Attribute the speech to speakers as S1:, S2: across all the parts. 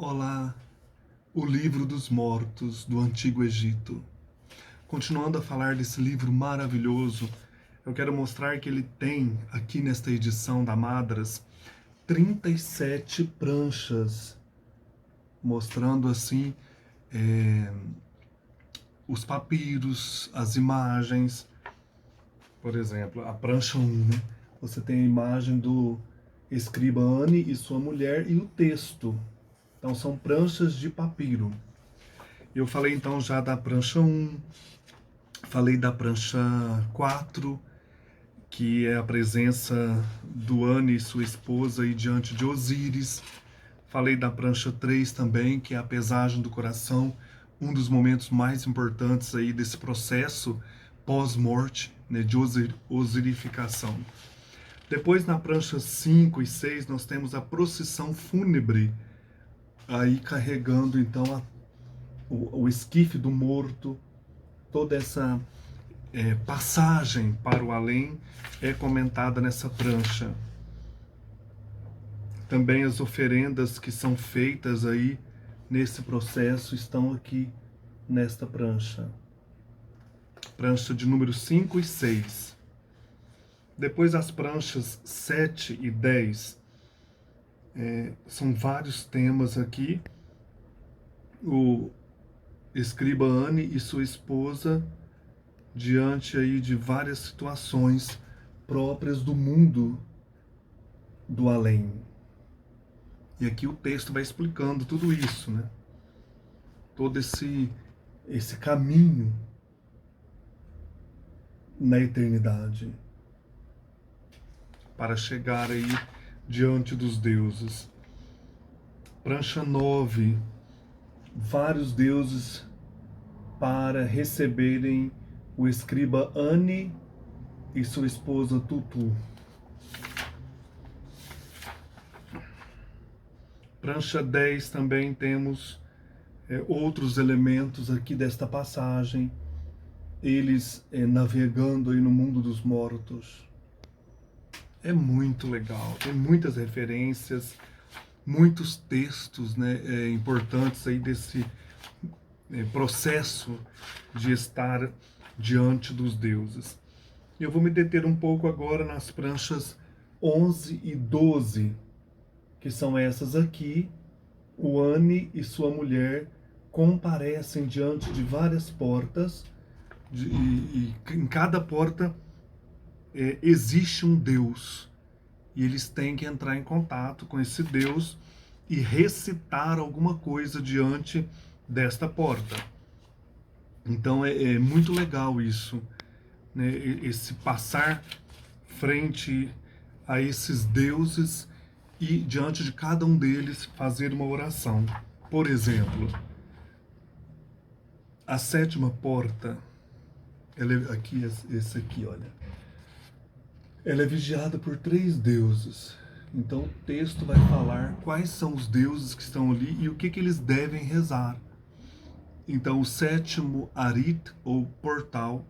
S1: Olá, o livro dos mortos do Antigo Egito. Continuando a falar desse livro maravilhoso, eu quero mostrar que ele tem, aqui nesta edição da Madras, 37 pranchas, mostrando assim os papiros, as imagens. Por exemplo, a prancha 1, né? Você tem a imagem do escriba Ani e sua mulher e o texto. Então são pranchas de papiro. Eu falei então já da prancha 1, falei da prancha 4, que é a presença do Ani e sua esposa aí diante de Osíris. Falei da prancha 3 também, que é a pesagem do coração, um dos momentos mais importantes aí desse processo pós-morte, né, de osirificação. Depois, na prancha 5 e 6, nós temos a procissão fúnebre, aí carregando então o esquife do morto. Toda essa passagem para o além é comentada nessa prancha. Também as oferendas que são feitas aí nesse processo estão aqui nesta prancha. Prancha de número 5 e 6. Depois as pranchas 7 e 10. São vários temas aqui. O escriba Ani e sua esposa diante aí de várias situações próprias do mundo do além. E aqui o texto vai explicando tudo isso, né? Todo esse caminho na eternidade para chegar aí diante dos deuses. Prancha 9, vários deuses para receberem o escriba Ani e sua esposa Tutu. Prancha 10 também temos outros elementos aqui desta passagem, eles navegando aí no mundo dos mortos. É muito legal, tem muitas referências, muitos textos, né, importantes aí desse processo de estar diante dos deuses. Eu vou me deter um pouco agora nas pranchas 11 e 12, que são essas aqui. O Ani e sua mulher comparecem diante de várias portas, e em cada porta existe um Deus, e eles têm que entrar em contato com esse Deus e recitar alguma coisa diante desta porta. Então é muito legal isso, né? Esse passar frente a esses deuses e diante de cada um deles fazer uma oração. Por exemplo, a sétima porta, aqui, esse aqui, olha, ela é vigiada por 3 deuses. Então o texto vai falar quais são os deuses que estão ali e o que eles devem rezar. Então o sétimo Arit, ou portal,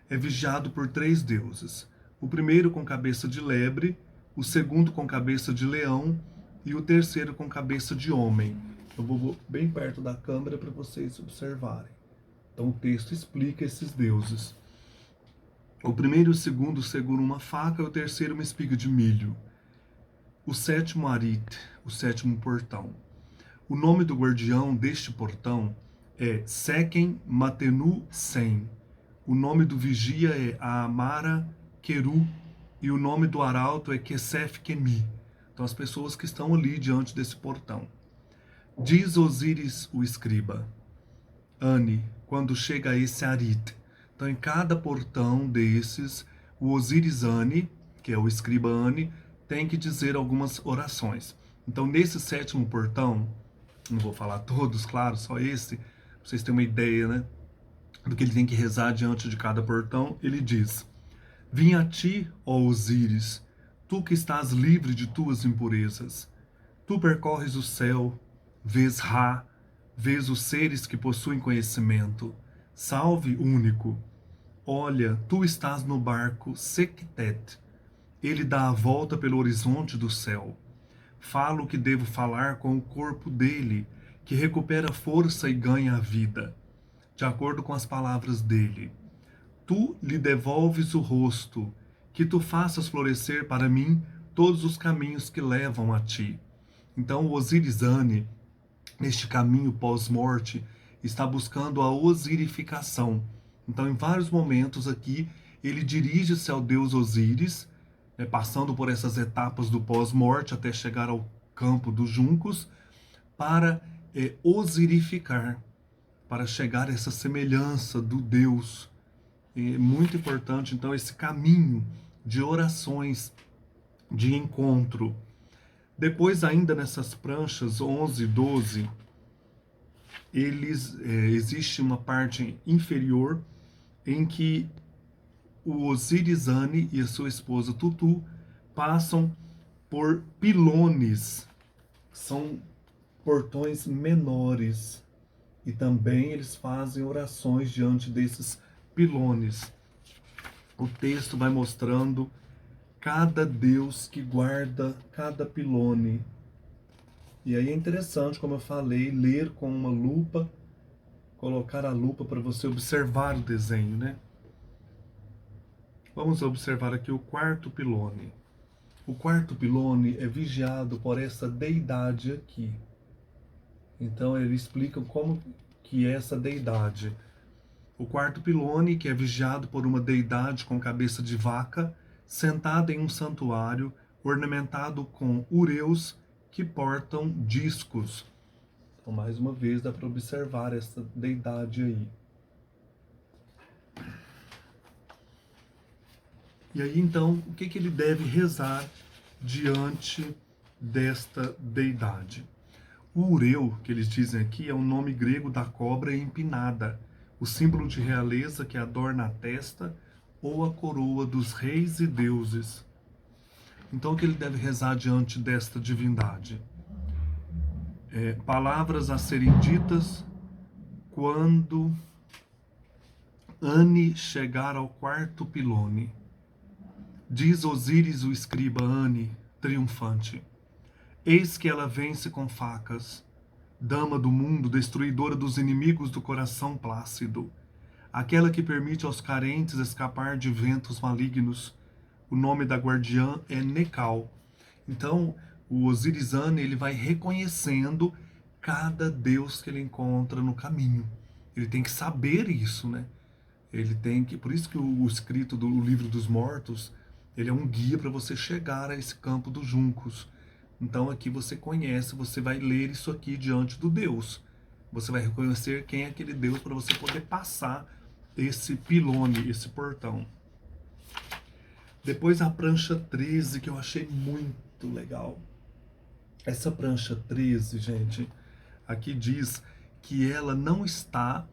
S1: é vigiado por 3 deuses. O primeiro com cabeça de lebre, o segundo com cabeça de leão e o terceiro com cabeça de homem. Eu vou bem perto da câmera para vocês observarem. Então o texto explica esses deuses. O primeiro e o segundo seguram uma faca e o terceiro uma espiga de milho. O sétimo Arit, o sétimo portão. O nome do guardião deste portão é Sekem Matenu Sem. O nome do vigia é Aamara Keru e o nome do arauto é Kesef Kemi. Então as pessoas que estão ali diante desse portão. Diz Osíris o escriba, Ani, quando chega a esse Arit. Então em cada portão desses, o Osíris Ani, que é o escriba Ani, tem que dizer algumas orações. Então nesse sétimo portão, não vou falar todos, claro, só esse, pra vocês terem uma ideia, né, do que ele tem que rezar diante de cada portão. Ele diz: Vim a ti, ó Osíris, tu que estás livre de tuas impurezas. Tu percorres o céu, vês Ra, vês os seres que possuem conhecimento. Salve, único. Olha, tu estás no barco Sektet. Ele dá a volta pelo horizonte do céu. Falo o que devo falar com o corpo dele, que recupera força e ganha a vida, de acordo com as palavras dele. Tu lhe devolves o rosto, que tu faças florescer para mim todos os caminhos que levam a ti. Então, o Osiris-Ani, neste caminho pós-morte, está buscando a osirificação. Então, em vários momentos aqui, ele dirige-se ao deus Osíris, passando por essas etapas do pós-morte até chegar ao campo dos juncos, para osirificar, para chegar a essa semelhança do Deus. É muito importante, então, esse caminho de orações, de encontro. Depois, ainda nessas pranchas 11 e 12, existe uma parte inferior em que o Osiris-Ani e a sua esposa Tutu passam por pilones. São portões menores. E também eles fazem orações diante desses pilones. O texto vai mostrando cada deus que guarda cada pilone. E aí é interessante, como eu falei, ler com uma lupa, colocar a lupa para você observar o desenho, né? Vamos observar aqui o quarto pilone. O quarto pilone é vigiado por essa deidade aqui. Então ele explica como que é essa deidade. O quarto pilone, que é vigiado por uma deidade com cabeça de vaca, sentada em um santuário ornamentado com ureus que portam discos. Então, mais uma vez, dá para observar essa deidade aí. E aí, então, o que ele deve rezar diante desta deidade? O ureu, que eles dizem aqui, é o nome grego da cobra empinada, o símbolo de realeza que adorna a testa ou a coroa dos reis e deuses. Então, o que ele deve rezar diante desta divindade? Palavras a serem ditas quando Ani chegar ao quarto pilone. Diz Osíris, o escriba Ani, triunfante: eis que ela vence com facas, dama do mundo, destruidora dos inimigos do coração plácido, aquela que permite aos carentes escapar de ventos malignos. O nome da guardiã é Nekal. Então, o Osiris-Ani, ele vai reconhecendo cada deus que ele encontra no caminho. Ele tem que saber isso, né? Ele tem que, por isso que o escrito do Livro dos Mortos, ele é um guia para você chegar a esse campo dos juncos. Então aqui você conhece, você vai ler isso aqui diante do Deus. Você vai reconhecer quem é aquele Deus para você poder passar esse pilone, esse portão. Depois a prancha 13, que eu achei muito legal. Essa prancha 13, gente, aqui diz que ela não está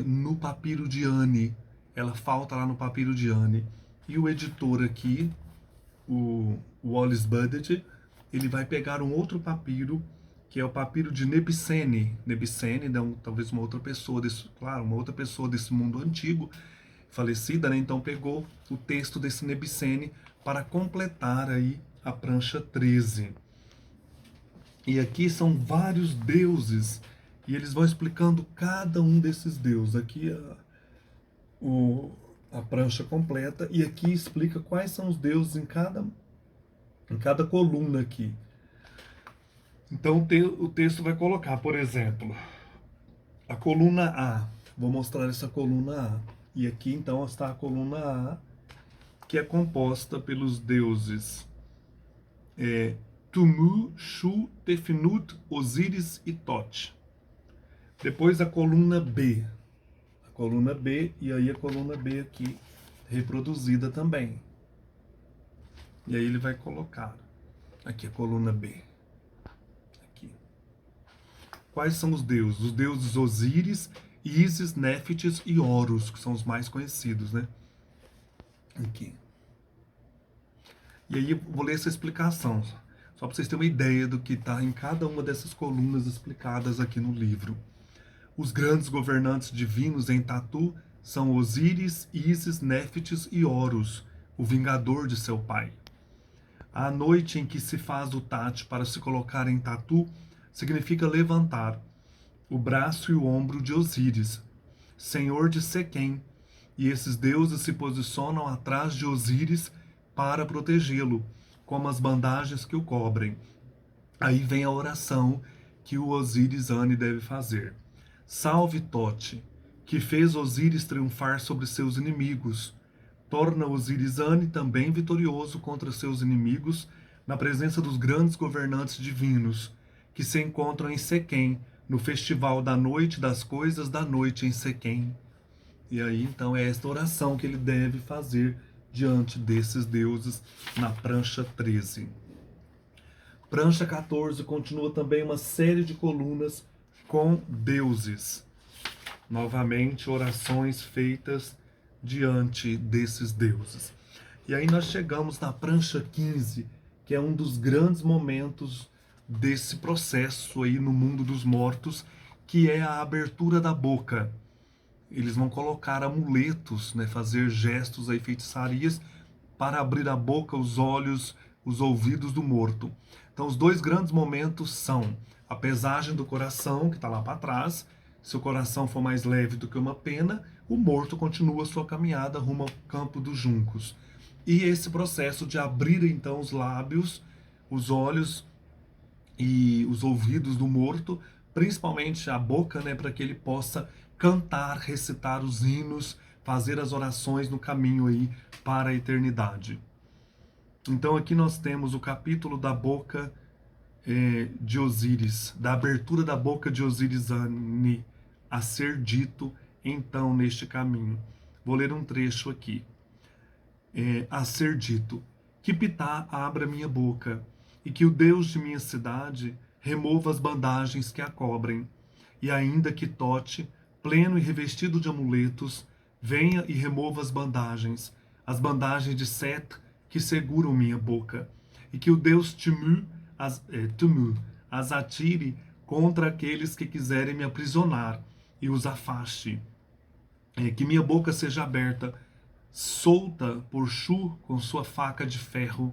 S1: no papiro de Ani. Ela falta lá no papiro de Ani. E o editor aqui, o Wallace Buddet, ele vai pegar um outro papiro, que é o papiro de Nebseni. Nebseni, talvez uma outra pessoa desse mundo antigo, falecida, né? Então pegou o texto desse Nebseni para completar aí a prancha 13. E aqui são vários deuses, e eles vão explicando cada um desses deuses. Aqui a prancha completa, e aqui explica quais são os deuses em cada coluna aqui. Então o texto vai colocar, por exemplo, a coluna A. Vou mostrar essa coluna A. E aqui então está a coluna A, que é composta pelos deuses Tumu, Shu, Tefnut, Osíris e Tot. Depois a coluna B. A coluna B, e aí a coluna B aqui reproduzida também. E aí ele vai colocar aqui a coluna B. Aqui. Quais são os deuses? Os deuses Osíris, Ísis, Néfites e Horus, que são os mais conhecidos, né? Aqui. E aí eu vou ler essa explicação, só para vocês terem uma ideia do que está em cada uma dessas colunas explicadas aqui no livro. Os grandes governantes divinos em Tatu são Osíris, Ísis, Néfites e Horus, o vingador de seu pai. A noite em que se faz o tate para se colocar em tatu significa levantar o braço e o ombro de Osíris, senhor de Sequem, e esses deuses se posicionam atrás de Osíris para protegê-lo, como as bandagens que o cobrem. Aí vem a oração que o Osíris-Ane deve fazer. Salve Tote, que fez Osíris triunfar sobre seus inimigos. Torna Osíris-Ane também vitorioso contra seus inimigos na presença dos grandes governantes divinos, que se encontram em Sequem, no festival da noite das coisas da noite em Sequem. E aí, então, é esta oração que ele deve fazer diante desses deuses na prancha 13. Prancha 14 continua também uma série de colunas com deuses. Novamente, orações feitas diante desses deuses. E aí nós chegamos na prancha 15, que é um dos grandes momentos desse processo aí no mundo dos mortos, que é a abertura da boca. Eles vão colocar amuletos, né, fazer gestos aí, feitiçarias, para abrir a boca, os olhos, os ouvidos do morto. Então, os dois grandes momentos são a pesagem do coração, que está lá para trás. Se o coração for mais leve do que uma pena, o morto continua sua caminhada rumo ao campo dos juncos. E esse processo de abrir, então, os lábios, os olhos e os ouvidos do morto, principalmente a boca, né, para que ele possa cantar, recitar os hinos, fazer as orações no caminho aí para a eternidade. Então aqui nós temos o capítulo da boca de Osíris, da abertura da boca de Osíris-Ane, a ser dito então neste caminho. Vou ler um trecho aqui. A ser dito, que Pitá abra minha boca, e que o Deus de minha cidade remova as bandagens que a cobrem, e ainda que Tote, pleno e revestido de amuletos, venha e remova as bandagens de Set que seguram minha boca, e que o Deus Tumu as atire contra aqueles que quiserem me aprisionar e os afaste. Que minha boca seja aberta, solta por Shu com sua faca de ferro,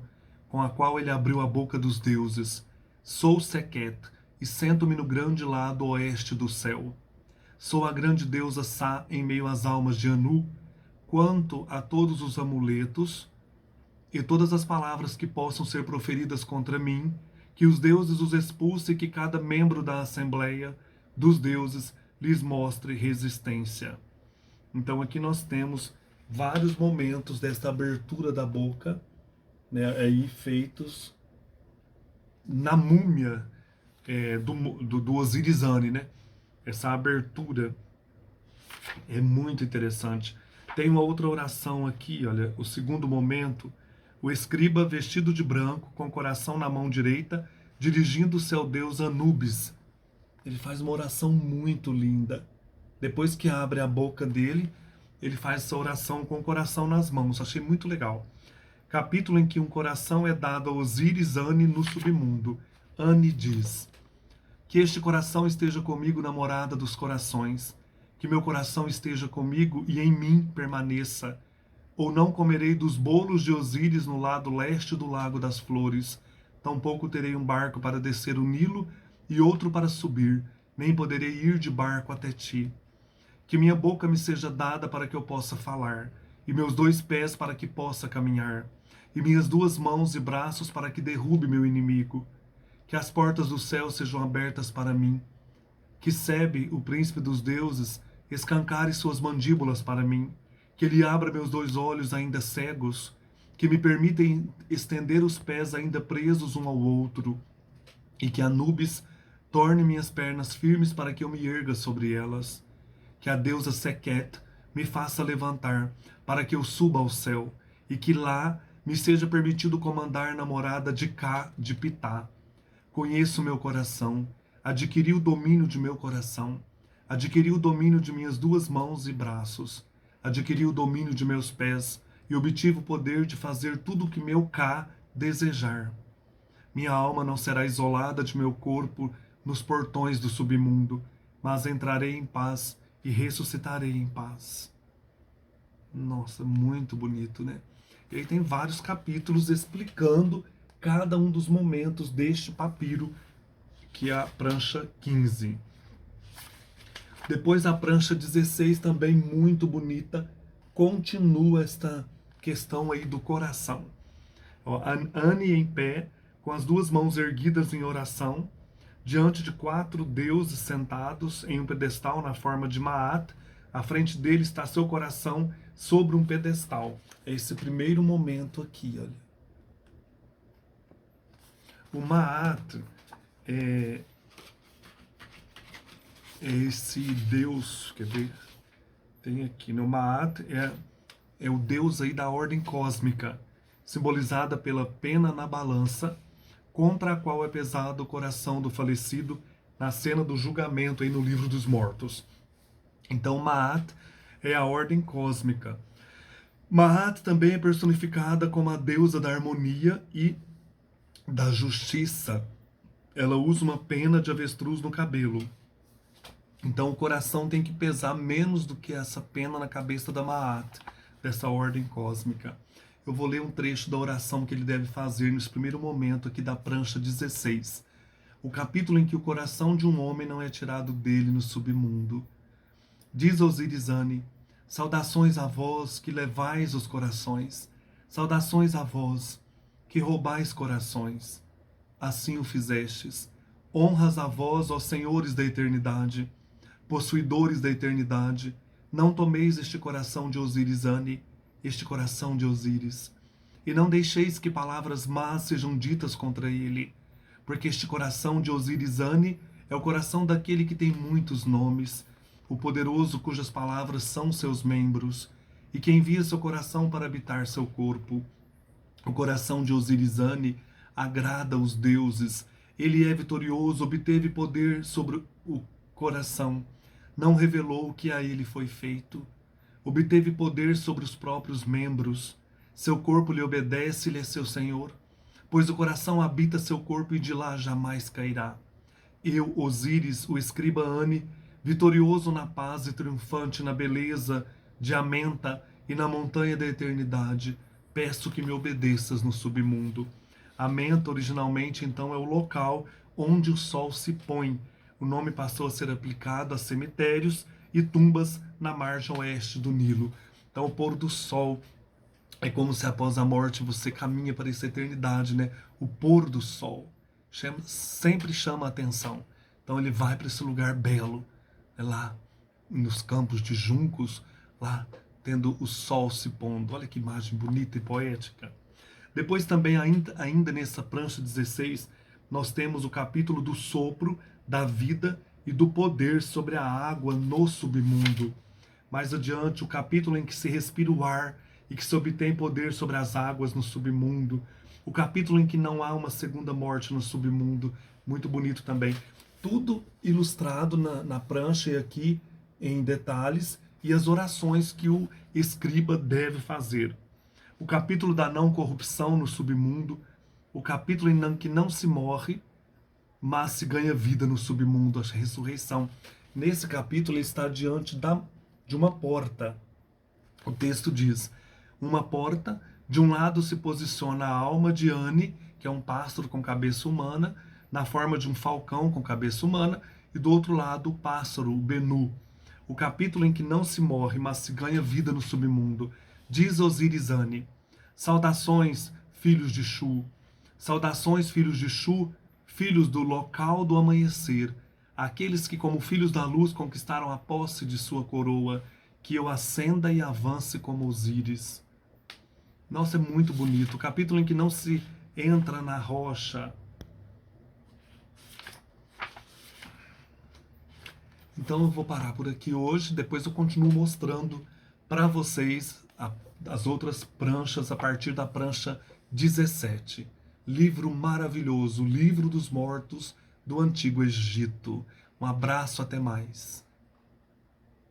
S1: com a qual ele abriu a boca dos deuses. Sou Seket e sento-me no grande lado oeste do céu. Sou a grande deusa Sá em meio às almas de Anu. Quanto a todos os amuletos e todas as palavras que possam ser proferidas contra mim, que os deuses os expulsem e que cada membro da assembleia dos deuses lhes mostre resistência. Então aqui nós temos vários momentos desta abertura da boca, né, aí feitos na múmia do Osíris-Ane, né? Essa abertura é muito interessante. Tem uma outra oração aqui, olha, o segundo momento, o escriba vestido de branco, com o coração na mão direita, dirigindo-se ao deus Anubis. Ele faz uma oração muito linda. Depois que abre a boca dele, ele faz essa oração com o coração nas mãos. Achei muito legal. Capítulo em que um coração é dado a Osíris-Ane no submundo. Ane diz: que este coração esteja comigo na morada dos corações, que meu coração esteja comigo e em mim permaneça. Ou não comerei dos bolos de Osíris no lado leste do Lago das Flores, tampouco terei um barco para descer o Nilo e outro para subir, nem poderei ir de barco até ti. Que minha boca me seja dada para que eu possa falar, e meus 2 pés para que possa caminhar, e minhas 2 mãos e braços para que derrube meu inimigo. Que as portas do céu sejam abertas para mim. Que Sebe, o príncipe dos deuses, escancare suas mandíbulas para mim. Que ele abra meus 2 olhos ainda cegos. Que me permita estender os pés ainda presos um ao outro. E que Anubis torne minhas pernas firmes para que eu me erga sobre elas. Que a deusa Seket me faça levantar para que eu suba ao céu. E que lá me seja permitido comandar na morada de Cá de Pitá. Conheço meu coração, adquiri o domínio de meu coração, adquiri o domínio de minhas 2 mãos e braços, adquiri o domínio de meus pés e obtive o poder de fazer tudo o que meu Cá desejar. Minha alma não será isolada de meu corpo nos portões do submundo, mas entrarei em paz e ressuscitarei em paz. Nossa, muito bonito, né? E aí tem vários capítulos explicando cada um dos momentos deste papiro, que é a prancha 15. Depois a prancha 16, também muito bonita, continua esta questão aí do coração. Ó, Anne em pé, com as duas mãos erguidas em oração, diante de 4 deuses sentados em um pedestal na forma de Maat. À frente dele está seu coração sobre um pedestal. É esse primeiro momento aqui, olha. O Maat é esse Deus, quer ver? Tem aqui, no Maat é o Deus aí da ordem cósmica, simbolizada pela pena na balança, contra a qual é pesado o coração do falecido na cena do julgamento aí no livro dos mortos. Então Maat é a ordem cósmica. Maat também é personificada como a deusa da harmonia e da justiça. Ela usa uma pena de avestruz no cabelo. Então o coração tem que pesar menos do que essa pena na cabeça da Maat, dessa ordem cósmica. Eu vou ler um trecho da oração que ele deve fazer nesse primeiro momento aqui da prancha 16. O capítulo em que o coração de um homem não é tirado dele no submundo. Diz Osiris-Ani: saudações a vós que levais os corações, saudações a vós que roubais corações. Assim o fizestes. Honras a vós, ó senhores da eternidade, possuidores da eternidade. Não tomeis este coração de Osiris-Ani, este coração de Osíris, e não deixeis que palavras más sejam ditas contra ele, porque este coração de Osiris-Ani é o coração daquele que tem muitos nomes, o poderoso cujas palavras são seus membros, e que envia seu coração para habitar seu corpo. O coração de Osiris-Ani agrada os deuses, ele é vitorioso, obteve poder sobre o coração, não revelou o que a ele foi feito. Obteve poder sobre os próprios membros. Seu corpo lhe obedece, ele é seu senhor, pois o coração habita seu corpo e de lá jamais cairá. Eu, Osíris, o escriba Ani, vitorioso na paz e triunfante na beleza de Amenta e na montanha da eternidade, peço que me obedeças no submundo. Amenta, originalmente, então, é o local onde o sol se põe. O nome passou a ser aplicado a cemitérios e tumbas na margem oeste do Nilo. Então, o pôr do sol é como se após a morte você caminha para essa eternidade, né? O pôr do sol sempre chama a atenção. Então, ele vai para esse lugar belo, lá nos campos de juncos, lá tendo o sol se pondo. Olha que imagem bonita e poética. Depois também, ainda nessa prancha 16, nós temos o capítulo do sopro, da vida e do poder sobre a água no submundo. Mais adiante, o capítulo em que se respira o ar e que se obtém poder sobre as águas no submundo. O capítulo em que não há uma segunda morte no submundo. Muito bonito também. Tudo ilustrado na prancha e aqui em detalhes, e as orações que o escriba deve fazer. O capítulo da não corrupção no submundo. O capítulo em que não se morre, mas se ganha vida no submundo, a ressurreição. Nesse capítulo ele está diante de uma porta. O texto diz: uma porta, de um lado se posiciona a alma de Ani, que é um pássaro com cabeça humana, na forma de um falcão com cabeça humana, e do outro lado o pássaro, o Benu. O capítulo em que não se morre, mas se ganha vida no submundo. Diz Osiris-Ani: saudações, filhos de Shu. Saudações, filhos de Shu, filhos do local do amanhecer, aqueles que, como filhos da luz, conquistaram a posse de sua coroa, que eu ascenda e avance como Osíris. Nossa, é muito bonito. O capítulo em que não se entra na rocha. Então eu vou parar por aqui hoje, depois eu continuo mostrando para vocês as outras pranchas a partir da prancha 17. Livro maravilhoso, Livro dos Mortos do Antigo Egito. Um abraço, até mais.